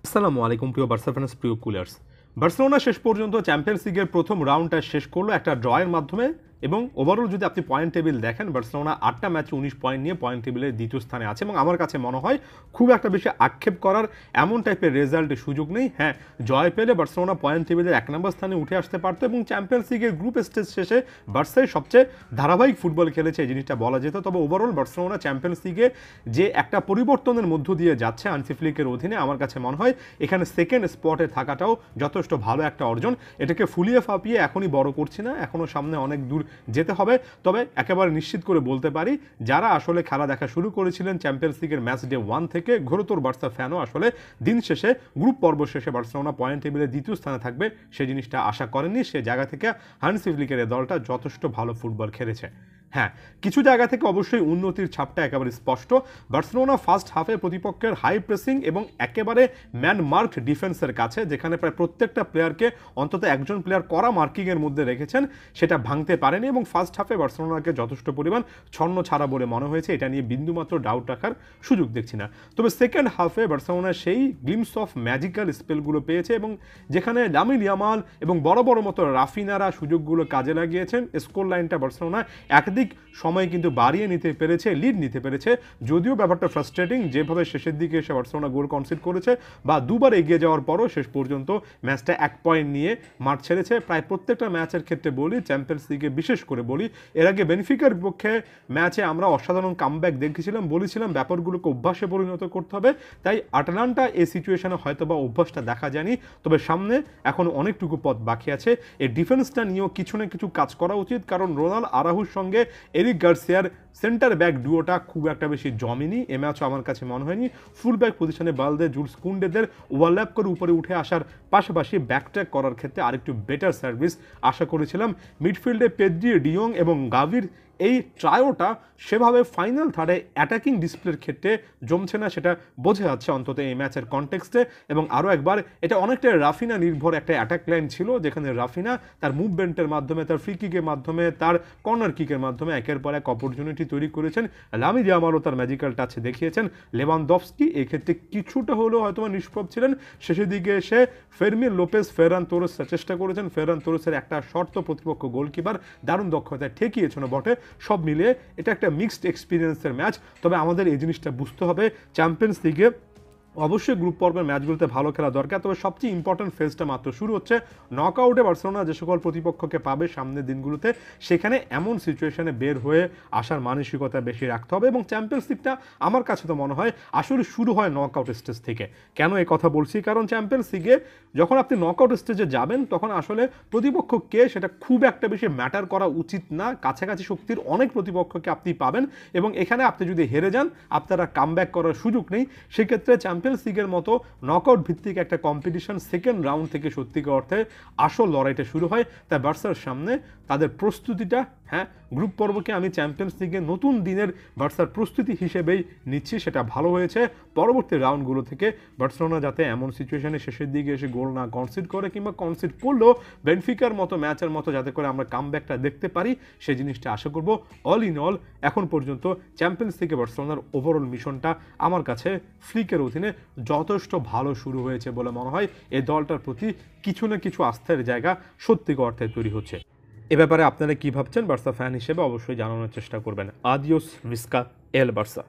আসসালামু আলাইকুম প্রিয় বার্সা ফ্যান্স, প্রিয় কুলার্স। বার্সেলোনা শেষ পর্যন্ত চ্যাম্পিয়ন্স লিগের প্রথম রাউন্ডটা শেষ করলো একটা ড্রয়ের মাধ্যমে এবং ওভারঅল যদি আপনি পয়েন্ট টেবিল দেখেন, বার্সেলোনা 8টা ম্যাচে 19 পয়েন্ট নিয়ে পয়েন্ট টেবিলের দ্বিতীয় স্থানে আছে এবং আমার কাছে মনে হয় খুব একটা বেশি আক্ষেপ করার এমন টাইপের রেজাল্টের সুযোগ নেই। হ্যাঁ, জয় পেলে বার্সেলোনা পয়েন্ট টেবিলের 1 নম্বর স্থানে উঠে আসতে পারতো এবং চ্যাম্পিয়ন্স লিগের গ্রুপ স্টেজ শেষে বার্সায় সবচেয়ে ধারাবাহিক ফুটবল খেলেছে এই জিনিসটা বলা যেত। তবে ওভারঅল বার্সেলোনা চ্যাম্পিয়ন্স লিগে যে একটা পরিবর্তনের মধ্য দিয়ে যাচ্ছে হানসি ফ্লিকের অধীনে, আমার কাছে মনে হয় এখানে সেকেন্ড স্পটে থাকাটাও যথেষ্ট ভালো একটা অর্জন। এটাকে ফুলিয়ে ফাঁপিয়ে এখনই বড় করছি না, এখনও সামনে অনেক দূর যেতে হবে। তবে একেবারে নিশ্চিত করে বলতে পারি, যারা আসলে খেলা দেখা শুরু করেছিলেন চ্যাম্পিয়ন্স লিগের ম্যাচ ডে 1 থেকে, ঘোরতর বার্সা ফ্যানও আসলে দিন শেষে গ্রুপ পর্ব শেষে বার্সেলোনা পয়েন্ট টেবিলে দ্বিতীয় স্থানে থাকবে সেই জিনিসটা আশা করেননি। সে জায়গা থেকে হানসি ফ্লিকের এই দলটা যথেষ্ট ভালো ফুটবল খেলেছে। হ্যাঁ, কিছু জায়গা থেকে অবশ্যই উন্নতির ছাপটা একেবারে স্পষ্ট। বার্সেলোনা ফার্স্ট হাফে প্রতিপক্ষের হাই প্রেসিং এবং একেবারে ম্যান মার্ক ডিফেন্সের কাছে, যেখানে প্রায় প্রত্যেকটা প্লেয়ারকে অন্তত একজন প্লেয়ার কড়া মার্কিংয়ের মধ্যে রেখেছেন, সেটা ভাঙতে পারেনি এবং ফার্স্ট হাফে বার্সেলোনাকে যথেষ্ট পরিমাণ ছন্ন ছাড়া বলে মনে হয়েছে। এটা নিয়ে বিন্দুমাত্র ডাউট রাখার সুযোগ দেখছি না। তবে সেকেন্ড হাফে বার্সেলোনা সেই গ্লিমস অফ ম্যাজিক্যাল স্পেলগুলো পেয়েছে এবং যেখানে লামিন ইয়ামাল এবং বড় বড় মতো রাফিনারা সুযোগগুলো কাজে লাগিয়েছেন, স্কোর লাইনটা বার্সেলোনা একদিক সময় কিন্তু বাড়িয়ে নিতে পেরেছে, লিড নিতে পেরেছে। যদিও ব্যাপারটা ফ্রাস্ট্রেটিং, যেভাবে শেষের দিকে এসে বার্সেলোনা গোল কনসিড করেছে বা দুবার এগিয়ে যাওয়ার পরও শেষ পর্যন্ত ম্যাচটা 1 পয়েন্ট নিয়ে মাঠ ছেড়েছে। প্রায় প্রত্যেকটা ম্যাচের ক্ষেত্রে বলি, চ্যাম্পিয়ন্স লিগে বিশেষ করে বলি, এর আগে বেনফিকার বিপক্ষে ম্যাচে আমরা অসাধারণ কামব্যাক দেখেছিলাম, বলেছিলাম ব্যাপারগুলোকে অভ্যাসে পরিণত করতে হবে। তাই আটালান্টা এই সিচুয়েশনে হয়তো বা অভ্যাসটা দেখা যায়নি, তবে সামনে এখন অনেকটুকু পথ বাকি আছে। এই ডিফেন্সটা নিয়েও কিছু না কিছু কাজ করা উচিত, কারণ রোনাল্ড আরাহুর সঙ্গে এরিক গার্সিয়ার সেন্টার ব্যাক ডুয়োটা খুব একটা বেশি জমেনি। এ ম্যাচও আমার কাছে মনে হয়নি। ফুল ব্যাক পজিশনে বালদে, জুলস কুন্ডেদের ওভারল্যাপ করে উপরে উঠে আসার পাশাপাশি ব্যাকট্র্যাক করার ক্ষেত্রে আরেকটু বেটার সার্ভিস আশা করেছিলাম। মিডফিল্ডে পেদ্রি, ডিয়ং এবং গাভির এই ট্রায়োটা সেভাবে ফাইনাল থার্ডে অ্যাটাকিং ডিসপ্লের ক্ষেত্রে জমছে না, সেটা বোঝা যাচ্ছে অন্তত এই ম্যাচের কনটেক্সটে। এবং আরও একবার, এটা অনেকটা রাফিনা নির্ভর একটা অ্যাটাক লাইন ছিল, যেখানে রাফিনা তার মুভমেন্টের মাধ্যমে, তার ফ্রি কিকের মাধ্যমে, তার কর্নার কিকের মাধ্যমে একের পর এক অপরচুনিটি তৈরি করেছেন। লামিন ইয়ামালও তার ম্যাজিক্যাল টাচ দেখিয়েছেন। লেভানডফস্কি এক্ষেত্রে কিছুটা হলেও হয়তো নিষ্প্রভ ছিলেন। শেষের দিকে এসে ফেরমিন লোপেজ, ফেরান তোরেস চেষ্টা করেছেন। ফেরান তোরেসের একটা শর্ত প্রতিপক্ষ গোলকিপার দারুণ দক্ষতায় ঠেকিয়েছিল বটে। সব মিলিয়ে এটা একটা মিক্সড এক্সপিরিয়েন্সের ম্যাচ। তবে আমাদের এই জিনিসটা বুঝতে হবে, চ্যাম্পিয়ন্স লিগে অবশ্যই গ্রুপ পর্বের ম্যাচগুলোতে ভালো খেলা দরকার, তবে সবচেয়ে ইম্পর্টেন্ট ফেজটা মাত্র শুরু হচ্ছে। নকআউটে বার্সেলোনা যে সকল প্রতিপক্ষকে পাবে সামনের দিনগুলোতে, সেখানে এমন সিচুয়েশনে বের হয়ে আসার মানসিকতা বেশি রাখতে হবে। এবং চ্যাম্পিয়ন্স লিগটা আমার কাছে তো মনে হয় আসলে শুরু হয় নকআউট স্টেজ থেকে। কেন এই কথা বলছি? কারণ চ্যাম্পিয়ন্স লিগে যখন আপনি নকআউট স্টেজে যাবেন, তখন আসলে প্রতিপক্ষ কে সেটা খুব একটা বেশি ম্যাটার করা উচিত না। কাছাকাছি শক্তির অনেক প্রতিপক্ষকে আপনি পাবেন এবং এখানে আপনি যদি হেরে যান, আপনারা কামব্যাক করার সুযোগ নেই। সেক্ষেত্রে চ্যাম্পিয়ন্স লিগের মতো নকআউট ভিত্তিক একটা কম্পিটিশন সেকেন্ড রাউন্ড থেকে সত্যিকার অর্থে আসল লড়াইটা শুরু হয়। তাই বার্সার সামনে তাদের প্রস্তুতিটা, হ্যাঁ, গ্রুপ পর্বকে আমি চ্যাম্পিয়ন্স লিগের নতুন দিনের বার্সার প্রস্তুতি হিসেবেই নিচ্ছি। সেটা ভালো হয়েছে। পরবর্তী রাউন্ডগুলো থেকে বার্সেলোনা যাতে এমন সিচুয়েশনে শেষের দিকে এসে গোল না কনসিড করে, কিংবা কনসিড করলেও বেনফিকার মতো ম্যাচের মতো যাতে করে আমরা কামব্যাকটা দেখতে পারি, সেই জিনিসটা আশা করব। অল ইন অল এখন পর্যন্ত চ্যাম্পিয়ন্স লিগে বার্সেলোনার ওভারঅল মিশনটা আমার কাছে ফ্লিকের অধীনে যথেষ্ট ভালো শুরু হয়েছে বলে মনে হয়। এই দলটার প্রতি কিছু না কিছু আস্থার জায়গা সত্যিকার অর্থে তৈরি হচ্ছে। এ ব্যাপারে আপনারা কি ভাবছেন বার্সা ফ্যান হিসেবে অবশ্যই জানানোর চেষ্টা করবেন। আদিওস ভিস্কা এল বার্সা।